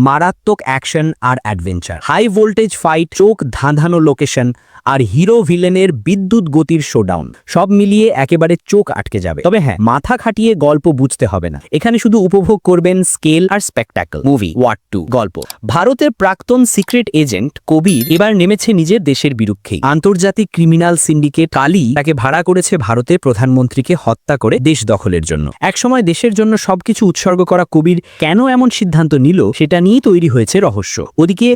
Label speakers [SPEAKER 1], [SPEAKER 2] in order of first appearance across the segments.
[SPEAKER 1] মারাত্মক অ্যাকশন আর adventure, high voltage fight, চোখ ধাঁধানো location আর hero ভিলেনের বিদ্যুৎ গতির শোডাউন, সব মিলিয়ে একেবারে চোখ আটকে যাবে। তবে হ্যাঁ, মাথা খাটিয়ে গল্প বুঝতে হবে না, এখানে শুধু উপভোগ করবেন স্কেল আর স্পেকটাকল। মুভি ওয়াট 2 গল্প। ভারতের প্রাক্তন সিক্রেট এজেন্ট কবির এবার নেমেছে নিজের দেশের বিরুদ্ধেই। আন্তর্জাতিক ক্রিমিনাল সিন্ডিকেট কালি তাকে ভাড়া করেছে ভারতের প্রধানমন্ত্রীকে হত্যা করে দেশ দখলের জন্য। একসময় দেশের জন্য সবকিছু উৎসর্গ করা কবির কেন এমন সিদ্ধান্ত নিল, সেটা নিয়ে তৈরি হয়েছে রহস্য। ওদিকে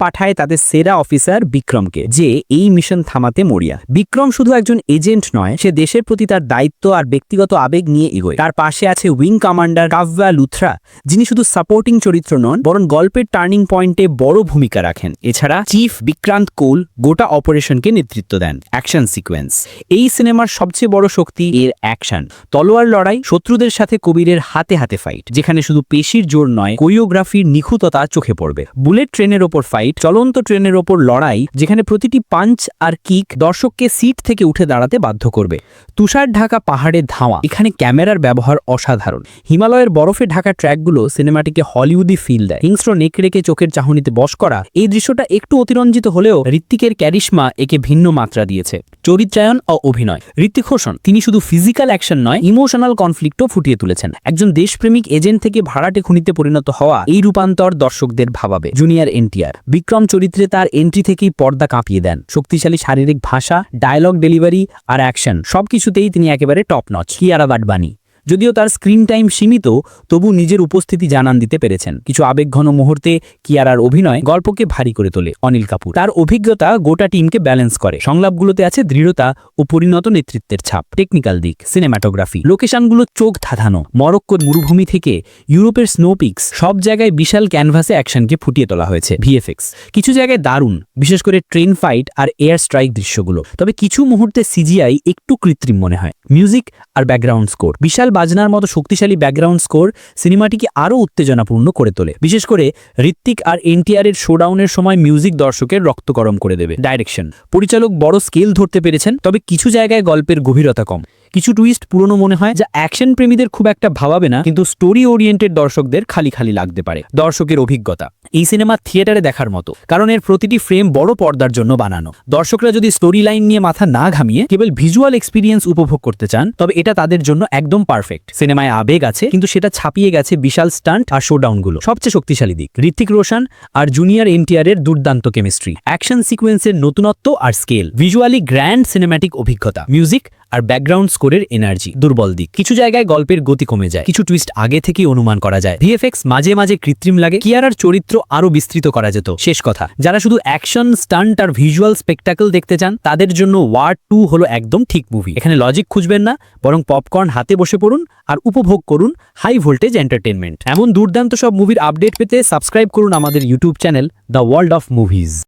[SPEAKER 1] পাঠায় তাদের সেরা অফিসার বিক্রমকে, যে এই মিশন থামাতে মরিয়া। বিক্রম শুধু একজন এজেন্ট নয়, সে দেশের প্রতি তার দায়িত্ব আর ব্যক্তিগত আবেগ নিয়ে এগোয়। তার পাশে আছে উইং কমান্ডার কাব্যা লুথরা, যিনি শুধু সাপোর্টিং চরিত্র নন, বরং গল্পের টার্নিং পয়েন্টে বড় ভূমিকা রাখেন। এছাড়া চিফ বিক্রান্ত কোল গোটা অপারেশনকে নেতৃত্ব দেন। Action sequence. এই সিনেমার সবচেয়ে বড় শক্তি এর অ্যাকশন। তলোয়ার লড়াই, শত্রুদের সাথে কবিরের হাতে হাতে ফাইট, যেখানে শুধু পেশির জোর নয়, কোরিওগ্রাফির নিখুঁততা চোখে পড়বে। বুলেট ট্রেনের ওপর ফাইট, চলন্ত ট্রেনের ওপর লড়াই, যেখানে প্রতিটি পাঞ্চ আর কিক দর্শককে সিট থেকে উঠে দাঁড়াতে বাধ্য করবে। তুষার ঢাকা পাহাড়ে ধাওয়া, এখানে ক্যামেরার ব্যবহার অসাধারণ। হিমালয়ের বরফে ঢাকা ট্র্যাকগুলো সিনেমাটিকে হলিউডি ফিল দেয়। হিংস্র নেকড়েকে চোখের চাহনিতে বশ করা, এই দৃশ্যটা একটু অতিরঞ্জিত হলেও ঋত্বিকের ক্যারিশমা একে ভিন্ন মাত্রা দিয়েছে। চরিত্রায়ন ও অভিনয়। ঋত্বিক রোশন, তিনি শুধু ফিজিক্যাল অ্যাকশন নয়, ইমোশনাল কনফ্লিক্টও ফুটিয়ে তুলেছেন। একজন দেশপ্রেমিক এজেন্ট থেকে ভাড়াটে খুনিতে পরিণত হওয়া, এই রূপান্তর দর্শকদের ভাবাবে। জুনিয়র এনটিআর, বিক্রম চরিত্রে তার এন্ট্রি থেকেই পর্দা কাঁপিয়ে দেন। শক্তিশালী শারীরিক ভাষা, ডায়লগ ডেলিভারি আর অ্যাকশন, সবকিছুতেই তিনি একেবারে টপ নচ। কিয়ারা আদবানি, যদিও তার স্ক্রিন টাইম সীমিত, তবু নিজের উপস্থিতি জানান দিতে পেরেছেন। কিছু আবেগঘন মুহূর্তে কিয়ারার অভিনয় গল্পকে ভারী করে তোলে। অনিল কাপুর, তার অভিজ্ঞতা গোটা টিমকে ব্যালেন্স করে। সংলাপগুলোতে আছে দৃঢ়তা ও পরিণত নেতৃত্বের ছাপ। টেকনিক্যাল দিক, সিনেমাটোগ্রাফি, লোকেশনগুলো চোখ ধাঁধানো। মরক্কোর মরুভূমি থেকে ইউরোপের স্নো পিকস, সব জায়গায় বিশাল ক্যানভাসে অ্যাকশনকে ফুটিয়ে তোলা হয়েছে। ভিএফএক্স কিছু জায়গায় দারুণ, বিশেষ করে ট্রেন ফাইট আর এয়ার স্ট্রাইক দৃশ্যগুলো। তবে কিছু মুহূর্তে সিজিআই একটু কৃত্রিম মনে হয়। মিউজিক আর ব্যাকগ্রাউন্ড স্কোর, বিশাল বাজনার মতো শক্তিশালী ব্যাকগ্রাউন্ড স্কোর সিনেমাটিকে আরও উত্তেজনাপূর্ণ করে তোলে। বিশেষ করে ঋত্বিক আর এনটিআর এর শোডাউনের সময় মিউজিক দর্শকের রক্ত গরম করে দেবে। ডাইরেকশন, পরিচালক বড় স্কেল ধরতে পেরেছেন, তবে কিছু জায়গায় গল্পের গভীরতা কম। কিছু টুইস্ট পুরনো মনে হয়, যা অ্যাকশন প্রেমীদের খুব একটা ভাবাবে না, কিন্তু স্টোরি ওরিয়েন্টেড দর্শকদের খালি খালি লাগতে পারে। দর্শকের অভিজ্ঞতা, এই সিনেমা থিয়েটারে দেখার মতো, কারণ এর প্রতিটি ফ্রেম বড় পর্দার জন্য বানানো। দর্শকরা যদি স্টোরি লাইন নিয়ে মাথা না ঘামিয়ে কেবল ভিজুয়াল এক্সপিরিয়েন্স উপভোগ করতে চান, তবে এটা তাদের জন্য একদম পারফেক্ট। সিনেমায় আবেগ আছে, কিন্তু সেটা ছাপিয়ে গেছে বিশাল স্টান্ট আর শোডাউনগুলো। সবচেয়ে শক্তিশালী দিক, ঋত্বিক রোশন আর জুনিয়র এনটিআর এর দুর্দান্ত কেমিস্ট্রি, অ্যাকশন সিকোয়েন্সের নতুনত্ব আর স্কেল, ভিজুয়ালি গ্র্যান্ড সিনেম্যাটিক অভিজ্ঞতা। মিউজিক আর ব্যাকগ্রাউন্ড স্কোরের এনার্জি। দুর্বল দিক, কিছু জায়গায় গল্পের গতি কমে যায়, কিছু টুইস্ট আগে থেকেই অনুমান করা যায়। ভিএফএক্স মাঝে মাঝে কৃত্রিম লাগে, কিয়ারার চরিত্র আরো বিস্তৃত করা যেত। শেষ কথা, যারা শুধু অ্যাকশন, স্টান্ট আর ভিজুয়াল স্পেকটাকল দেখতে চান, তাদের জন্য ওয়ার 2 হলো একদম ঠিক মুভি। এখানে লজিক খুঁজবেন না, বরং পপকর্ন হাতে বসে পড়ুন আর উপভোগ করুন হাই ভোল্টেজ এন্টারটেনমেন্ট। এমন দুর্দান্ত সব মুভির আপডেট পেতে সাবস্ক্রাইব করুন আমাদের YouTube channel the world of movies.